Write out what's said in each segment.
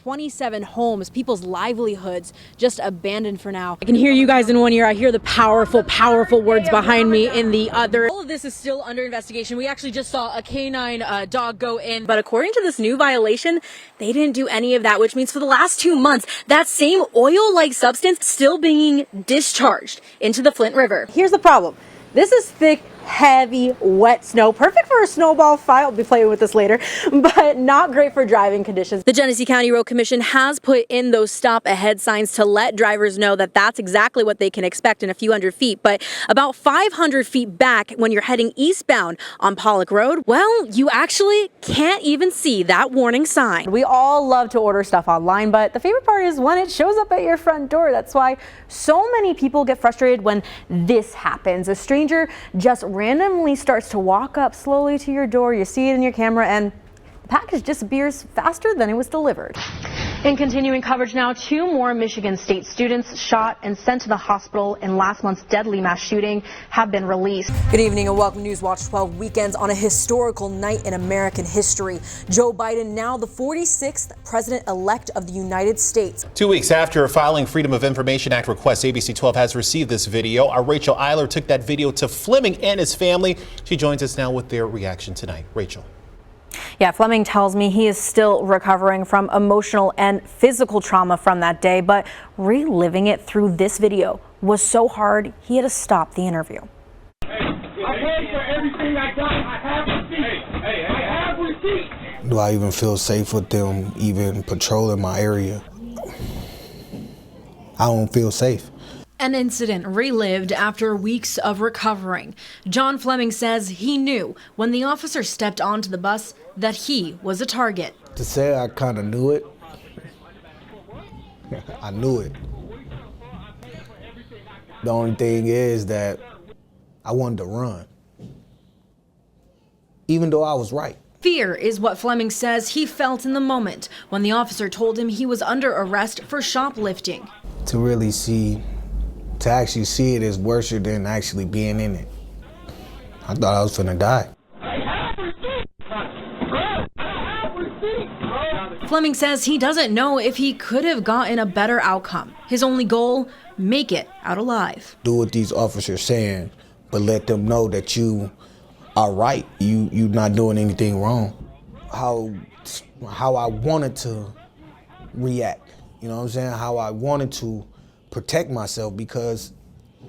27 homes, people's livelihoods just abandoned for now. I can hear you guys in one ear. I hear the powerful, powerful words behind me in the other. All of this is still under investigation. We actually just saw a canine dog go in. But according to this new violation, they didn't do any of that, which means for the last 2 months, that same oil-like substance still being discharged into the Flint River. Here's the problem. This is thick, heavy, wet snow. Perfect for a snowball fight. I'll be playing with this later, but not great for driving conditions. The Genesee County Road Commission has put in those stop ahead signs to let drivers know that that's exactly what they can expect in a few hundred feet. But about 500 feet back when you're heading eastbound on Pollock Road, well, you actually can't even see that warning sign. We all love to order stuff online, but the favorite part is when it shows up at your front door. That's why so many people get frustrated when this happens. A stranger just randomly starts to walk up slowly to your door. You see it in your camera and the package disappears faster than it was delivered. In continuing coverage now, 2 more Michigan State students shot and sent to the hospital in last month's deadly mass shooting have been released. Good evening and welcome to News Watch 12 weekends on a historical night in American history. Joe Biden, now the 46th president-elect of the United States. 2 weeks after filing Freedom of Information Act requests, ABC 12 has received this video. Our Rachael Eyler took that video to Fleming and his family. She joins us now with their reaction tonight. Rachel. Yeah, Fleming tells me he is still recovering from emotional and physical trauma from that day, but reliving it through this video was so hard he had to stop the interview. Hey, I paid for everything I got. I have receipts. I have receipts. Do I even feel safe with them even patrolling my area? I don't feel safe. An incident relived after weeks of recovering. John Fleming says he knew when the officer stepped onto the bus that he was a target. To say I kind of knew it, I knew it. The only thing is that I wanted to run, even though I was right. Fear is what Fleming says he felt in the moment when the officer told him he was under arrest for shoplifting. To actually see it is worse than actually being in it. I thought I was finna die. Fleming says he doesn't know if he could have gotten a better outcome. His only goal, make it out alive. Do what these officers saying, but let them know that you are right. You're not doing anything wrong. How I wanted to react, you know what I'm saying? How I wanted to protect myself, because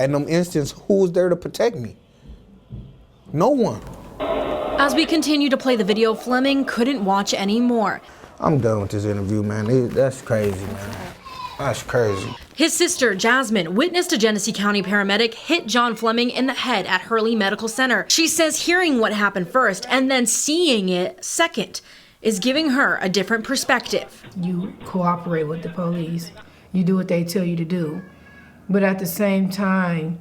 in them instances, who was there to protect me? No one. As we continue to play the video, Fleming couldn't watch anymore. I'm done with this interview, man. That's crazy, man. That's crazy. His sister, Jasmine, witnessed a Genesee County paramedic hit John Fleming in the head at Hurley Medical Center. She says hearing what happened first and then seeing it second is giving her a different perspective. You cooperate with the police. You do what they tell you to do. But at the same time,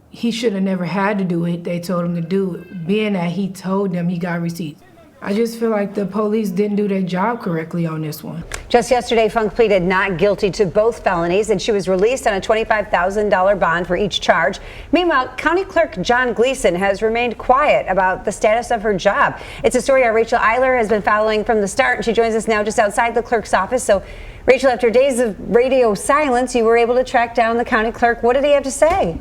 he should have never had to do it. They told him to do it. Being that he told them he got receipts. I just feel like the police didn't do their job correctly on this one. Just yesterday, Funk pleaded not guilty to both felonies, and she was released on a $25,000 bond for each charge. Meanwhile, County Clerk John Gleason has remained quiet about the status of her job. It's a story our Rachael Eyler has been following from the start, and she joins us now just outside the clerk's office. So, Rachel, after days of radio silence, you were able to track down the county clerk. What did he have to say?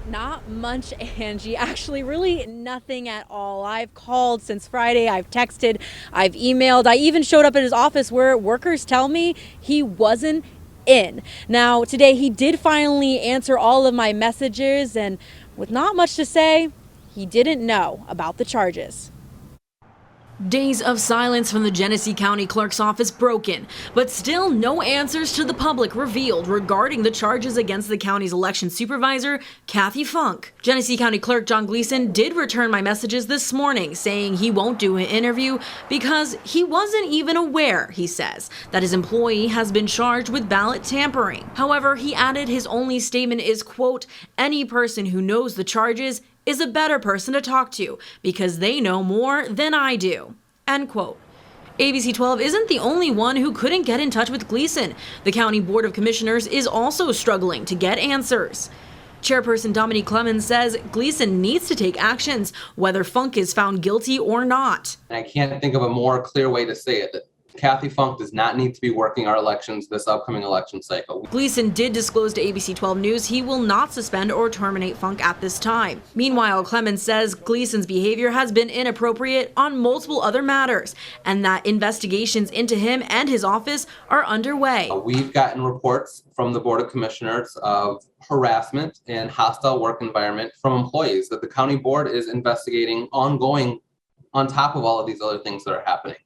Not much, Angie. Actually, really nothing at all. I've called since Friday. I've texted. I've emailed. I even showed up at his office where workers tell me he wasn't in. Now, today he did finally answer all of my messages, and with not much to say, he didn't know about the charges. Days of silence from the Genesee County Clerk's office broken, but still no answers to the public revealed regarding the charges against the county's election supervisor, Kathy Funk. Genesee County Clerk John Gleason did return my messages this morning, saying he won't do an interview because he wasn't even aware, he says, that his employee has been charged with ballot tampering. However, he added his only statement is, quote, any person who knows the charges is a better person to talk to because they know more than I do, end quote. ABC 12 isn't the only one who couldn't get in touch with Gleason. The County Board of Commissioners is also struggling to get answers. Chairperson Dominique Clemens says Gleason needs to take actions, whether Funk is found guilty or not. I can't think of a more clear way to say it. That Kathy Funk does not need to be working our elections this upcoming election cycle. Gleason did disclose to ABC 12 News he will not suspend or terminate Funk at this time. Meanwhile, Clemens says Gleason's behavior has been inappropriate on multiple other matters and that investigations into him and his office are underway. We've gotten reports from the Board of Commissioners of harassment and hostile work environment from employees that the county board is investigating ongoing on top of all of these other things that are happening.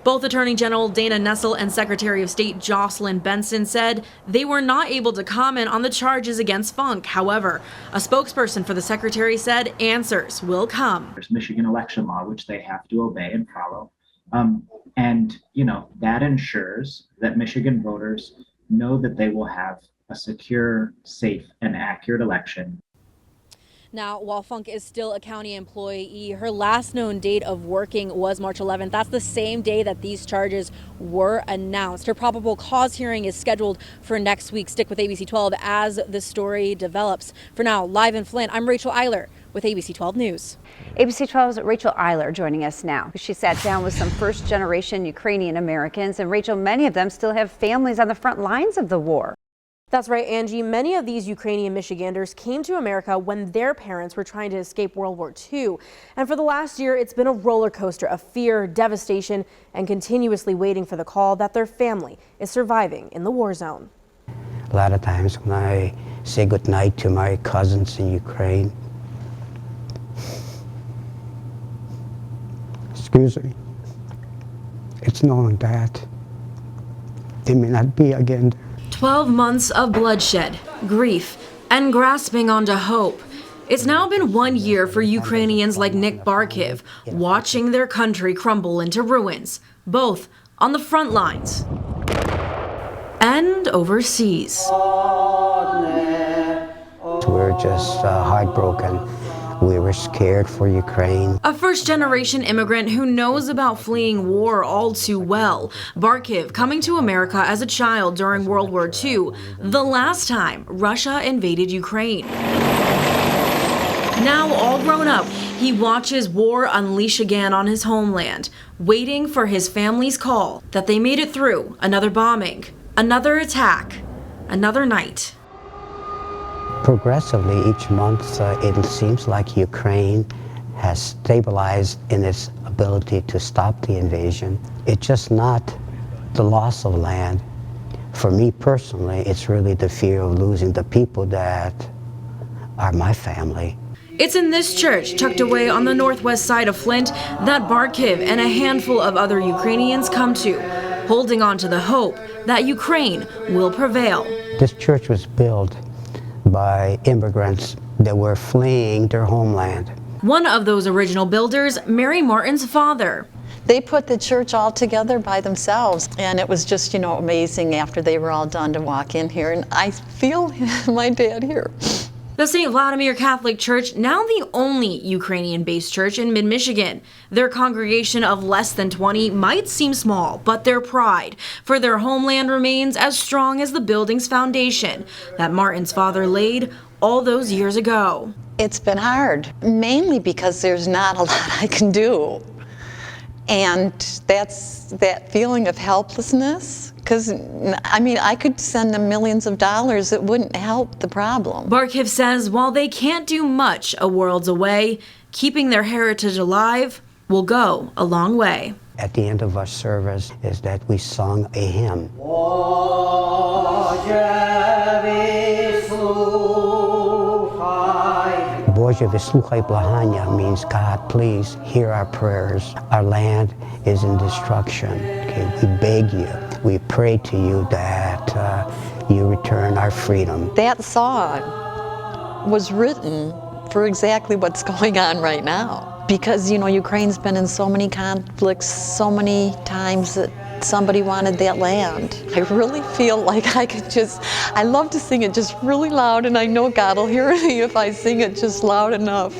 Both Attorney General Dana Nessel and Secretary of State Jocelyn Benson said they were not able to comment on the charges against Funk. However, a spokesperson for the secretary said answers will come. There's Michigan election law, which they have to obey and follow. And, that ensures that Michigan voters know that they will have a secure, safe, and accurate election. Now, while Funk is still a county employee, her last known date of working was March 11th. That's the same day that these charges were announced. Her probable cause hearing is scheduled for next week. Stick with ABC 12 as the story develops. For now, live in Flint, I'm Rachael Eyler with ABC 12 News. ABC 12's Rachael Eyler joining us now. She sat down with some first-generation Ukrainian Americans, and Rachael, many of them still have families on the front lines of the war. That's right, Angie. Many of these Ukrainian Michiganders came to America when their parents were trying to escape World War II. And for the last year, it's been a roller coaster of fear, devastation, and continuously waiting for the call that their family is surviving in the war zone. A lot of times when I say goodnight to my cousins in Ukraine, excuse me, it's knowing that they may not be again. 12 months of bloodshed, grief, and grasping onto hope. It's now been 1 year for Ukrainians like Nick Barkiv, watching their country crumble into ruins, both on the front lines and overseas. We're just heartbroken. We were scared for Ukraine. A first-generation immigrant who knows about fleeing war all too well. Barkiv coming to America as a child during World War II, the last time Russia invaded Ukraine. Now all grown up, he watches war unleash again on his homeland, waiting for his family's call that they made it through another bombing, another attack, another night. Progressively each month, it seems like Ukraine has stabilized in its ability to stop the invasion. It's just not the loss of land. For me personally, it's really the fear of losing the people that are my family. It's in this church, tucked away on the northwest side of Flint, that Barkiv and a handful of other Ukrainians come to, holding on to the hope that Ukraine will prevail. This church was built by immigrants that were fleeing their homeland. One of those original builders, Mary Martin's father. They put the church all together by themselves, and it was just, amazing after they were all done to walk in here, and I feel my dad here. The St. Vladimir Catholic Church, now the only Ukrainian-based church in mid-Michigan. Their congregation of less than 20 might seem small, but their pride for their homeland remains as strong as the building's foundation that Martin's father laid all those years ago. It's been hard, mainly because there's not a lot I can do. And that's that feeling of helplessness. Because, I could send them millions of dollars. It wouldn't help the problem. Barkiv says while they can't do much a world's away, keeping their heritage alive will go a long way. At the end of our service is that we sung a hymn. Boże wysłuchaj błagania means God, please hear our prayers. Our land is in destruction. Okay, we beg you, we pray to you that you return our freedom. That song was written for exactly what's going on right now. Because, Ukraine's been in so many conflicts, so many times that somebody wanted that land. I really feel like I love to sing it just really loud, and I know God will hear me if I sing it just loud enough.